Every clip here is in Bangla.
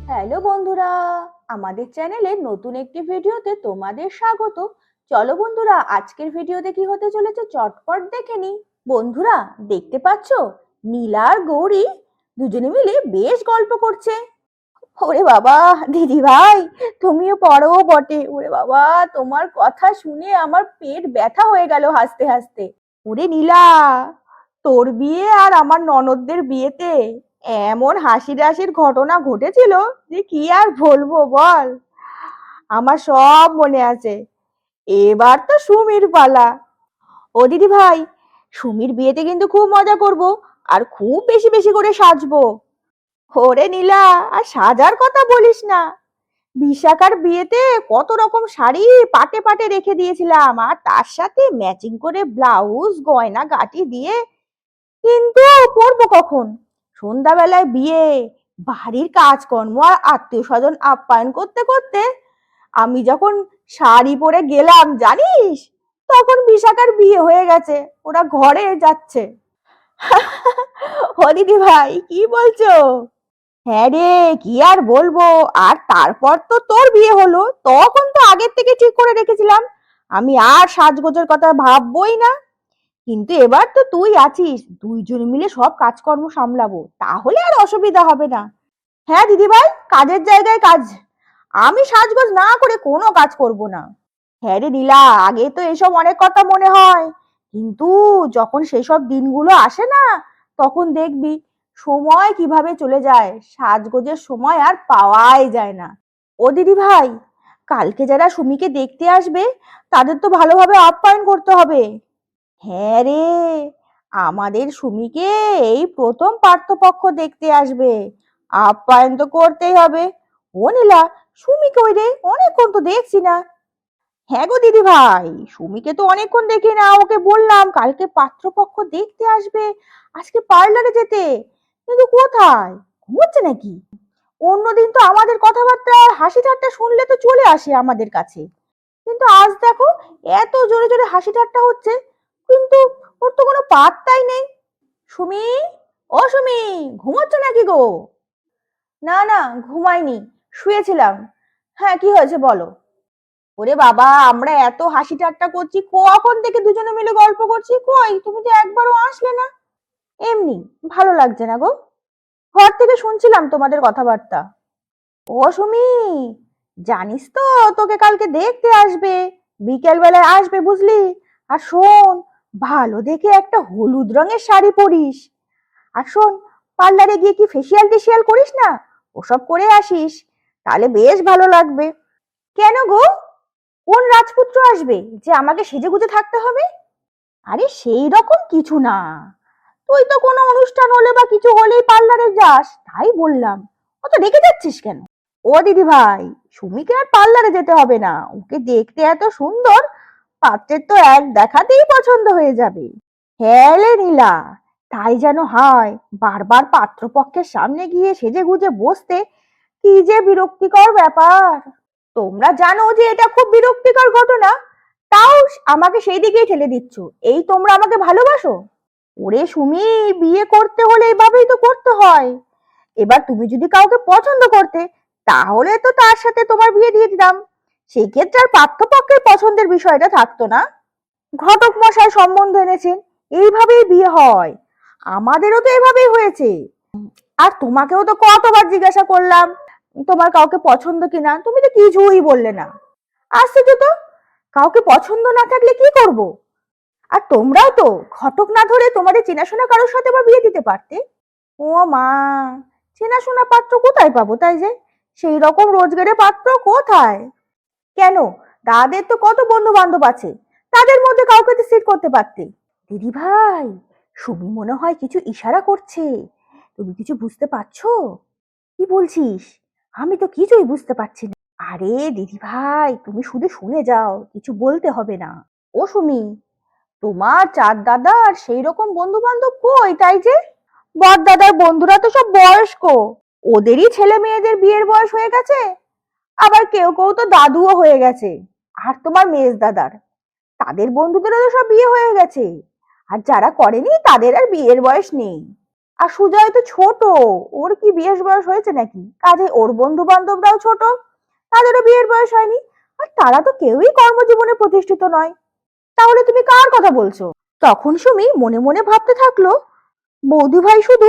হ্যালো বন্ধুরা, আমাদের চ্যানেলে নতুন একটি ভিডিওতে তোমাদের স্বাগত। চলো বন্ধুরা, আজকের ভিডিওতে কি হতে চলেছে চটপট দেখে নিই। বন্ধুরা, দেখতে পাচ্ছো নীলা আর গৌরী দুজনে মিলে বেশ গল্প করছে। ওরে বাবা, দিদি ভাই তুমিও পড়ো বটে। ওরে বাবা, তোমার কথা শুনে আমার পেট ব্যথা হয়ে গেল হাসতে হাসতে। ওরে নীলা, তোর বিয়ে আর আমার ননদদের বিয়েতে এমন হাসির হাসির ঘটনা ঘটেছিল যে কি আর বলবো বল। আমার সব মনে আছে। এবার তো সুমির পালা। ও দিদি ভাই, সুমির বিয়েতে কিন্তু খুব মজা করব, আর খুব বেশি বেশি করে সাজবো। ওরে নীলা, আর সাজার কথা বলিস না। বিশাখার বিয়েতে কত রকম শাড়ি পাটে পাটে রেখে দিয়েছিলাম, আর তার সাথে ম্যাচিং করে ব্লাউজ গয়না গাটি দিয়ে। কিন্তু পড়বো কখন? সন্ধ্যাবেলায় বিয়ে, বাড়ির কাজকর্ম আর আত্মীয় স্বজন আপ্যায়ন করতে করতে আমি যখন শাড়ি পরে গেলাম জানিস, তখন বিশাখার বিয়ে হয়ে গেছে, ওরা ঘরে যাচ্ছে। ও দিদি ভাই, কি বলছো? হ্যাঁ রে, কি আর বলবো। আর তারপর তো তোর বিয়ে হলো, তখন তো আগের থেকে ঠিক করে রেখেছিলাম আমি আর সাজগোজের কথা ভাববোই না। কিন্তু এবার তো তুই আছিস, দুইজন মিলে সব কাজকর্ম সামলাবো, তাহলে আর অসুবিধা হবে না। হ্যাঁ দিদি ভাই, কাজের জায়গায় কাজ। আমি সাজগোজ না করে কোনো কাজ করব না। হ্যাঁ রে নীলা, আগে তো এসব অনেক কথা মনে হয়, কিন্তু যখন সেসব দিনগুলো আসে না, তখন দেখবি সময় কিভাবে চলে যায়, সাজগোজের সময় আর পাওয়াই যায় না। ও দিদি ভাই, কালকে যারা সুমিকে দেখতে আসবে তাদের তো ভালোভাবে আপ্যায়ন করতে হবে। হ্যাঁ রে, আমাদের সুমিকে এই প্রথম পাত্রপক্ষ দেখতে আসবে, আপ্যায়ন তো করতেই হবে। ও নীলা, সুমিকে ওই রে অনেকক্ষণ তো দেখছি না। হ্যাঁ গো দিদি ভাই, সুমিকে তো অনেকক্ষণ দেখি না, ওকে বললাম কালকে পাত্রপক্ষ দেখতে আসবে, আজকে পার্লারে যেতে, কিন্তু কোথায়? ঘুমোচ্ছে নাকি? অন্যদিন তো আমাদের কথাবার্তা আর হাসি ঠাট্টা শুনলে তো চলে আসে আমাদের কাছে, কিন্তু আজ দেখো এত জোরে জোরে হাসি ঠাট্টা হচ্ছে, কিন্তু ওর তো কোনো পাত্তাই নেই। সুমি, ও সুমি, ঘুমোচ্ছ নাকি গো? না না, ঘুমাইনি, শুয়েছিলাম। হ্যাঁ, কি হয়েছে বলো। ওরে বাবা, আমরা এত হাসি ঠাট্টা করছি, কখন থেকে দুজনে মিলে গল্প করছি, কই তুমি তো একবারও আসলে না। এমনি, ভালো লাগছে না গো। ঘর থেকে শুনছিলাম তোমাদের কথাবার্তা। ও সুমি, জানিস তো তোকে কালকে দেখতে আসবে, বিকেল বেলায় আসবে বুঝলি। আর শোন, ভালো দেখে একটা হলুদ রঙের শাড়ি পরিস। আর শোন, পার্লারে গিয়ে কি ফেসিয়াল টেসিয়াল করিস না, ওসব করে আসিস, তাহলে বেশ ভালো লাগবে। কেন গো, কোন রাজপুত্র আসবে যে আমাকে সেজেগুজে থাকতে হবে? আরে সেই রকম কিছু না, তুই তো কোনো অনুষ্ঠান হলে বা কিছু হলেই পার্লারে যাস, তাই বললাম। অত রেগে যাচ্ছিস কেন? ও দিদি ভাই, সুমিকে আর পার্লারে যেতে হবে না, ওকে দেখতে এত সুন্দর, পাত্রের তো এক দেখাতেই পছন্দ হয়ে যাবে। হ্যাঁ রে নীলা, তাই যেন হয়। বারবার পাত্রপক্ষের সামনে গিয়ে সেজে গুজে বসতে কি যে বিরক্তিকর ব্যাপার। তোমরা জানো যে এটা খুব বিরক্তিকর ঘটনা, তাও আমাকে সেই দিকেই ঠেলে দিচ্ছ। এই তোমরা আমাকে ভালোবাসো? ওরে সুমি, বিয়ে করতে হলে এভাবেই তো করতে হয়। এবার তুমি যদি কাউকে পছন্দ করতে, তাহলে তো তার সাথে তোমার বিয়ে দিয়ে দিতাম, সেই ক্ষেত্রে আর পাত্রপক্ষের পছন্দের বিষয়টা থাকতো না। ঘটক মশাই সম্বন্ধ এনেছেন, এইভাবেই বিয়ে হয়, আমাদেরও তো এভাবেই হয়েছে। আর তোমাকেও তো কতবার জিজ্ঞাসা করলাম তোমার কাউকে পছন্দ কিনা, তুমি তো কিছুই বললে না। আশ্চর্য তো, কাউকে পছন্দ না থাকলে কি করব? আর তোমরাও তো ঘটক না ধরে তোমাদের চেনাশোনা কারোর সাথে আবার বিয়ে দিতে পারতে। ও মা, চেনাশোনা পাত্র কোথায় পাবো তাই যে? সেই রকম রোজগারের পাত্র কোথায়? কেন, তাদের তো কত বন্ধু বান্ধব আছে, তাদের মধ্যে কাউকে তো সিট করতে পারতে। দিদি ভাই, সুমি মনে হয় কিছু ইশারা করছে, তুমি কিছু বুঝতে পারছো? কি বলছিস? আমি তো কিছুই বুঝতে পারছি না। আরে দিদি ভাই, তুমি শুধু শুনে যাও, কিছু বলতে হবে না। ও সুমি, তোমার চাঁদ দাদার সেই রকম বন্ধু বান্ধব কই তাই যে? বড় দাদার বন্ধুরা তো সব বয়স্ক, ওদেরই ছেলে মেয়েদের বিয়ের বয়স হয়ে গেছে, আবার কেউ কেউ তো দাদুও হয়ে গেছে। আর তোমার মেজ দাদার, তাদের বন্ধুদেরও তো সব বিয়ে হয়ে গেছে। আর যারা করেনি তাদের আর বিয়ের বয়স নেই। আর সুজয় তো ছোট, ওর কি বিয়ের বয়স হয়েছে নাকি? কাজে ওর বন্ধু বান্ধবরাও ছোট, তাদেরও বিয়ের বয়স হয়নি। আর তারা তো কেউই কর্মজীবনে প্রতিষ্ঠিত নয়। তাহলে তুমি কার কথা বলছো? তখন সুমি মনে মনে ভাবতে থাকলো, বৌদি ভাই শুধু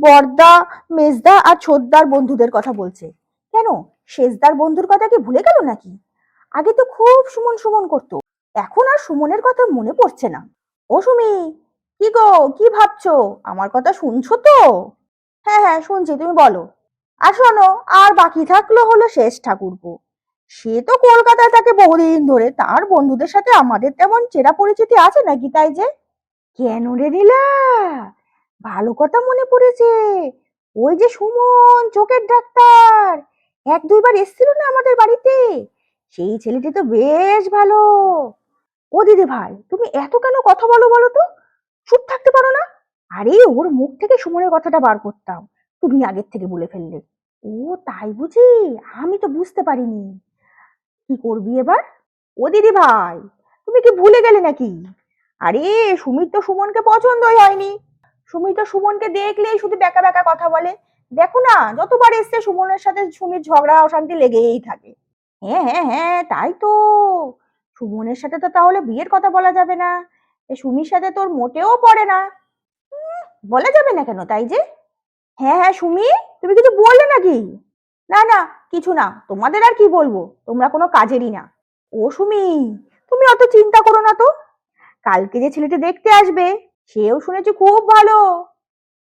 বড়দা, মেজদা আর ছোটদার বন্ধুদের কথা বলছে। কেন, শেষদার বন্ধুর কথা কি ভুলে গেল নাকি? আগে তো খুব সুমন সুমন করতো, এখন আর সুমনের কথা মনে পড়ছে না। ও সুমি, কি গো, কি ভাবছো? আমার কথা শুনছো তো? হ্যাঁ হ্যাঁ শুনছি, তুমি বলো। আর শোনো, আর বাকি থাকলো হলো শেষ ঠাকুরপো। সে তো কলকাতায় থাকে বহুদিন ধরে, তার বন্ধুদের সাথে আমাদের তেমন চেনা পরিচিতি আছে নাকি তাই যে? কেন রে নীলা, ভালো কথা মনে পড়েছে। ওই যে সুমন, চোখের ডাক্তার, এক দুইবার এসেছিল না আমাদের বাড়িতে? সেই ছেলেটি তো বেশ ভালো। ও দিদি ভাই, তুমি এত কেন কথা বলো বলো তো? চুপ থাকতে পারো না? আরে ওর মুখ থেকে সুমনের কথাটা বার করতাম, তুমি আগের থেকে বলে ফেললে। ও তাই বুঝি, আমি তো বুঝতে পারিনি। কি করবি এবার? ও দিদি ভাই, তুমি কি ভুলে গেলে নাকি? আরে সুমির তো সুমনকে পছন্দই হয়নি। সুমির তো সুমনকে দেখলেই শুধু বেকা বেকা কথা বলে। দেখো না, যতবার এসছে সুমনের সাথে সুমির ঝগড়া অশান্তি লেগেই থাকে। হ্যাঁ হ্যাঁ হ্যাঁ, তাই তো। সুমনের সাথে তো তাহলে বিয়ের কথা বলা যাবে না। এ সুমির সাথে তোর মোটেও পড়ে না। বলা যাবে না কেন তাই যে? হ্যাঁ হ্যাঁ সুমি, তুমি কিছু বললে নাকি? না না, কিছু না, তোমাদের আর কি বলবো, তোমরা কোনো কাজেরই না। ও সুমি, তুমি অত চিন্তা করো না তো। কালকে যে ছেলেটি দেখতে আসবে, সেও শুনেছি খুব ভালো।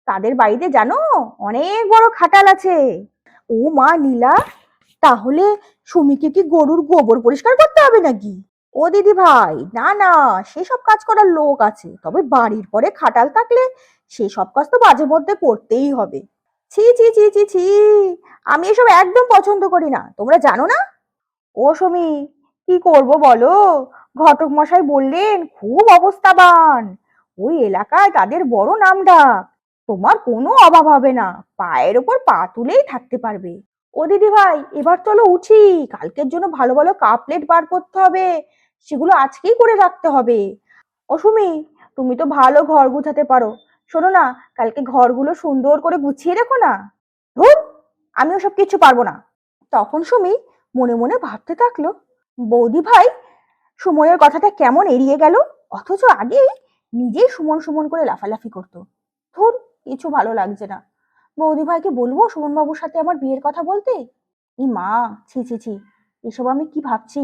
তাদের বাড়িতে জানো, অনেক বড় খাটাল আছে। ও মা নীলা, তাহলে সুমিকে কি গরুর গোবর পরিষ্কার করতে হবে নাকি? ও দিদি ভাই, না না, সেসব কাজ করার লোক আছে, তবে বাড়ির পরে খাটাল থাকলে সেসব কাজ তো মাঝে মধ্যে করতেই হবে। ছি ছি ছি ছি ছি, আমি এসব একদম পছন্দ করি না, তোমরা জানো না? ও সুমি, কি করব বলো, ঘটক মশাই বললেন খুব অবস্থাবান, ওই এলাকায় তাদের বড় নামডাক। তোমার কোনো অভাব হবে না, পায়ের ওপর পা তুলেই থাকতে পারবে। ও দিদি ভাই, এবার চলো উঠি, কালকের জন্য ভালো ভালো কাপ প্লেট বার করতে হবে, সেগুলো আজকেই করে রাখতে হবে। ও সুমি, তুমি তো ভালো ঘর গুছাতে পারো, শোনো না, কালকে ঘরগুলো সুন্দর করে গুছিয়ে রেখো না। ধুর, আমি ওসব কিছু পারবো না। তখন সুমি মনে মনে ভাবতে থাকলো, বৌদি ভাই সুমনের কথাটা কেমন এড়িয়ে গেল, অথচ আগে নিজেই সুমন সুমন করে লাফালাফি করতো। ধুর, কিছু ভালো লাগছে না। বৌদি ভাইকে বলবো সুমন বাবুর সাথে আমার বিয়ের কথা বলতে? ই মা, ছি ছি ছি, এসব আমি কি ভাবছি?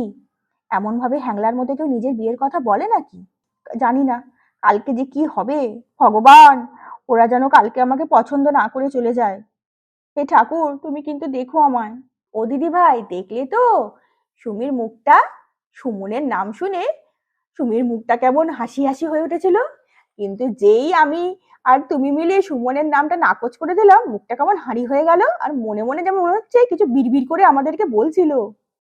এমন ভাবে হ্যাংলার মধ্যে কেউ নিজের বিয়ের কথা বলে নাকি? জানি না কালকে যে কি হবে। ভগবান, ওরা যেন কালকে আমাকে পছন্দ না করে চলে যায়। হে ঠাকুর, তুমি কিন্তু দেখো আমায়। ও দিদি ভাই, দেখলে তো সুমির মুখটা? সুমনের নাম শুনে সুমির মুখটা কেমন হাসি হাসি হয়ে উঠেছিল, কিন্তু যেই আমি আর তুমি মিলে সুমনের নামটা নাকচ করে দিলাম, মুখটা কেমন হাঁড়ি হয়ে গেল, আর মনে মনে যেমন মনে হচ্ছে কিছু বিড়বিড় করে আমাদেরকে বলছিল।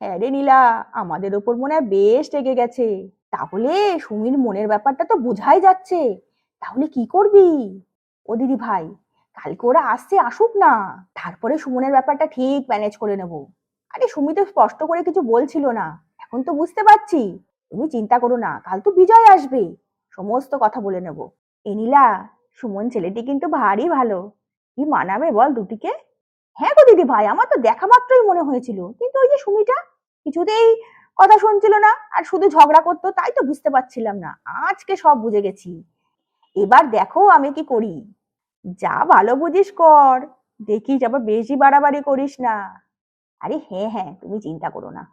হ্যাঁ রে নীলা, আমাদের ওপর মনে হয় বেশ রেগে গেছে। তাহলে সুমির মনের ব্যাপারটা তো বোঝাই যাচ্ছে, তাহলে কি করবি? ও দিদি ভাই, কালকে ওরা আসছে, আসুক না, তারপরে সুমনের ব্যাপারটা ঠিক ম্যানেজ করে নেব। আরে সুমি তো স্পষ্ট করে কিছু বলছিল না, এখন তো বুঝতে পারছি। তুমি চিন্তা করো না, কাল তো বিজয় আসবে, সমস্ত কথা বলে নেব। এ নীলা, সুমন ছেলেটি কিন্তু ভারী ভালো, কি মানাবে বল দুটিকে? হ্যাঁ গো দিদি ভাই, আমার তো দেখা মাত্রই মনে হয়েছিল, কিন্তু ওই যে সুমিটা কিছুতেই কথা শুনছিল না, আর শুধু ঝগড়া করতো, তাই তো বুঝতে পারছিলাম না। আজকে সব বুঝে গেছি। এবার দেখো আমি কি করি। যা ভালো বুঝিস কর, দেখিস আবার বেশি বাড়াবাড়ি করিস না। আরে হ্যাঁ হ্যাঁ, তুমি চিন্তা করো না।